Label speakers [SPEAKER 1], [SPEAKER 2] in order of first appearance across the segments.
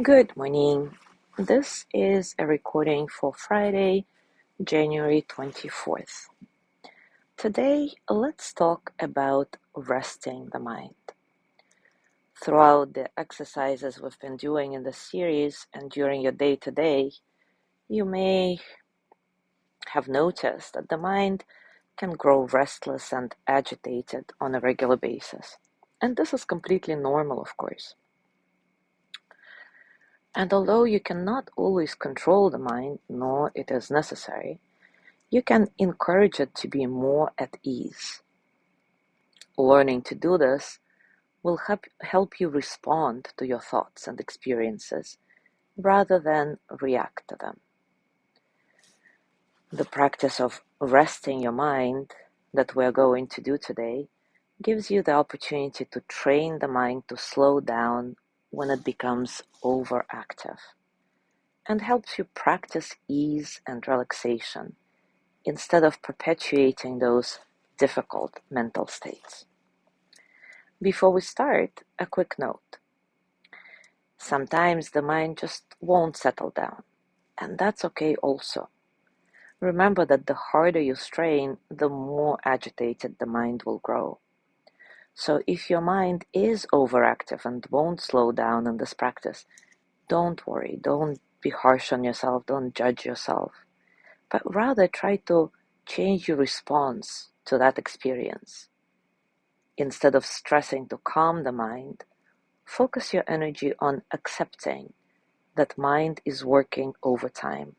[SPEAKER 1] Good morning. This is a recording for Friday, January 24th. Today, let's talk about resting the mind. Throughout the exercises we've been doing in the series and during your day-to-day, you may have noticed that the mind can grow restless and agitated on a regular basis. And this is completely normal, of course. And although you cannot always control the mind, nor it is necessary, you can encourage it to be more at ease. Learning to do this will help you respond to your thoughts and experiences rather than react to them. The practice of resting your mind that we're going to do today gives you the opportunity to train the mind to slow down when it becomes overactive and helps you practice ease and relaxation instead of perpetuating those difficult mental states. Before we start, a quick note. Sometimes the mind just won't settle down, and that's okay also. Remember that the harder you strain, the more agitated the mind will grow. So if your mind is overactive and won't slow down in this practice, don't worry, don't be harsh on yourself, don't judge yourself, but rather try to change your response to that experience. Instead of stressing to calm the mind, focus your energy on accepting that mind is working overtime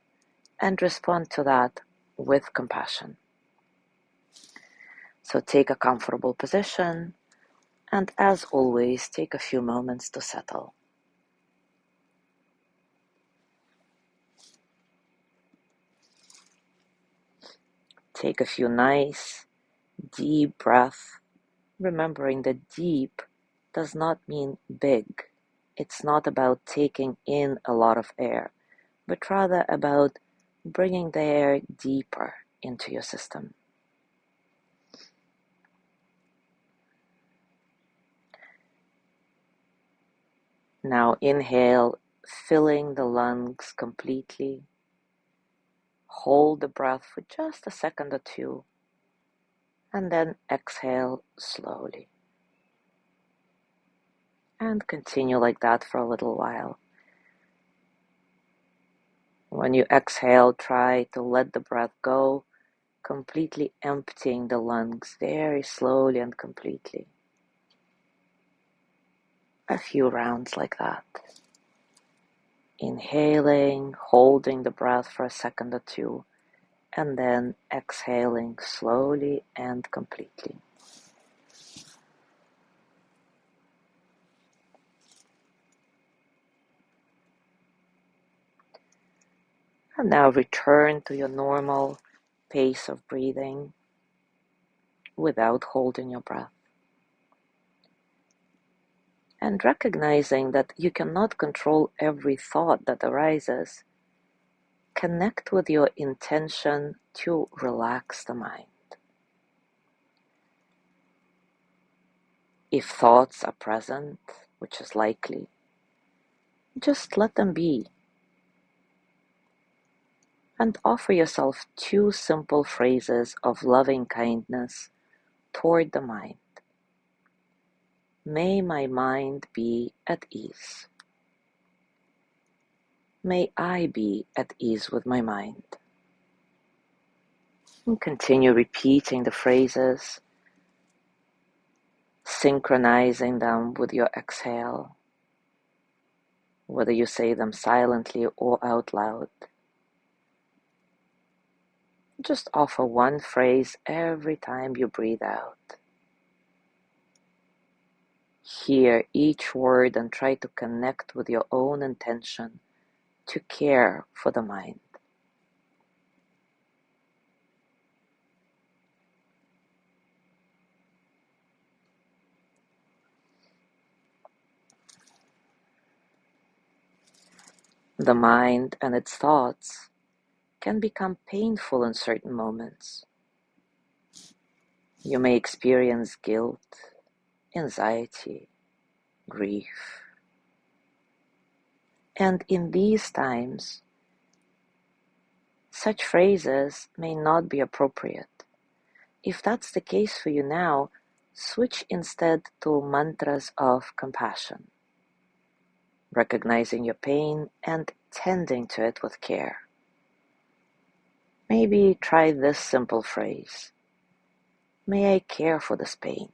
[SPEAKER 1] and respond to that with compassion. So take a comfortable position and, as always, take a few moments to settle. Take a few nice, deep breaths, remembering that deep does not mean big. It's not about taking in a lot of air, but rather about bringing the air deeper into your system. Now inhale, filling the lungs completely. Hold the breath for just a second or two, and then exhale slowly. And continue like that for a little while. When you exhale, try to let the breath go, completely emptying the lungs very slowly and completely. A few rounds like that. Inhaling, holding the breath for a second or two, and then exhaling slowly and completely. And now return to your normal pace of breathing without holding your breath. And recognizing that you cannot control every thought that arises, connect with your intention to relax the mind. If thoughts are present, which is likely, just let them be. And offer yourself two simple phrases of loving kindness toward the mind. May my mind be at ease. May I be at ease with my mind. And continue repeating the phrases, synchronizing them with your exhale, whether you say them silently or out loud. Just offer one phrase every time you breathe out. Hear each word and try to connect with your own intention to care for the mind. The mind and its thoughts can become painful in certain moments. You may experience guilt, anxiety, grief. And in these times, such phrases may not be appropriate. If that's the case for you now, switch instead to mantras of compassion, recognizing your pain and tending to it with care. Maybe try this simple phrase: may I care for this pain,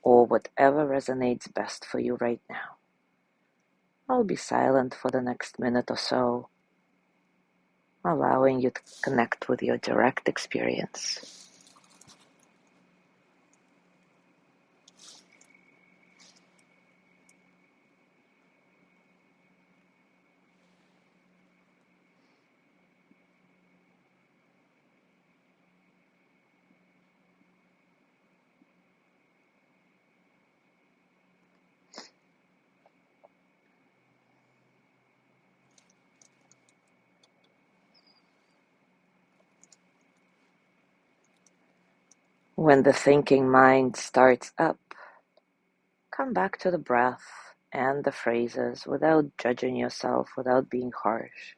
[SPEAKER 1] or whatever resonates best for you right now. I'll be silent for the next minute or so, allowing you to connect with your direct experience. When the thinking mind starts up, come back to the breath and the phrases without judging yourself, without being harsh.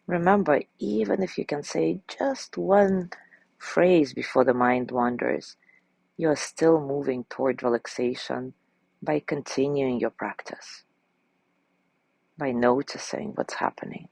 [SPEAKER 1] Remember, even if you can say just one phrase before the mind wanders, you are still moving toward relaxation by continuing your practice, by noticing what's happening.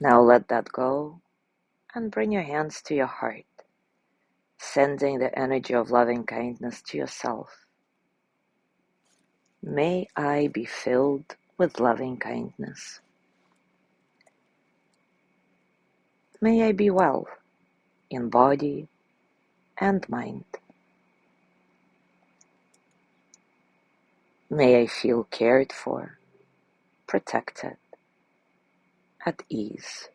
[SPEAKER 1] Now let that go and bring your hands to your heart, sending the energy of loving kindness to yourself. May I be filled with loving kindness. May I be well in body and mind. May I feel cared for, protected, at ease.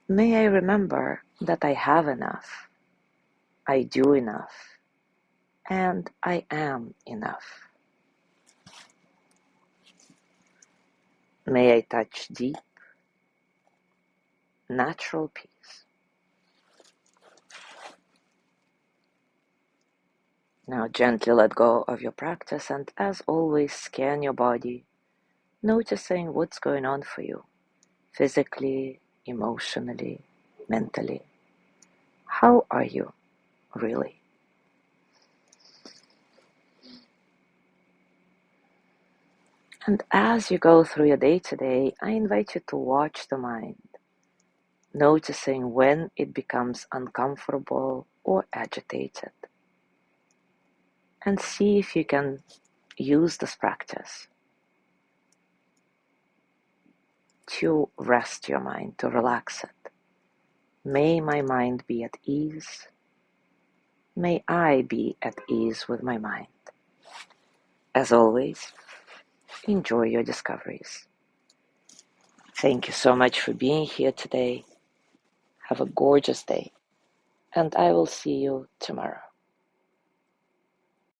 [SPEAKER 1] May I remember that I have enough, I do enough, and I am enough. May I touch deep, natural peace. Now gently let go of your practice and, as always, scan your body, noticing what's going on for you, physically, emotionally, mentally. How are you, really? And as you go through your day today, I invite you to watch the mind, noticing when it becomes uncomfortable or agitated. And see if you can use this practice to rest your mind, to relax it. May my mind be at ease. May I be at ease with my mind. As always, enjoy your discoveries. Thank you so much for being here today. Have a gorgeous day, and I will see you tomorrow.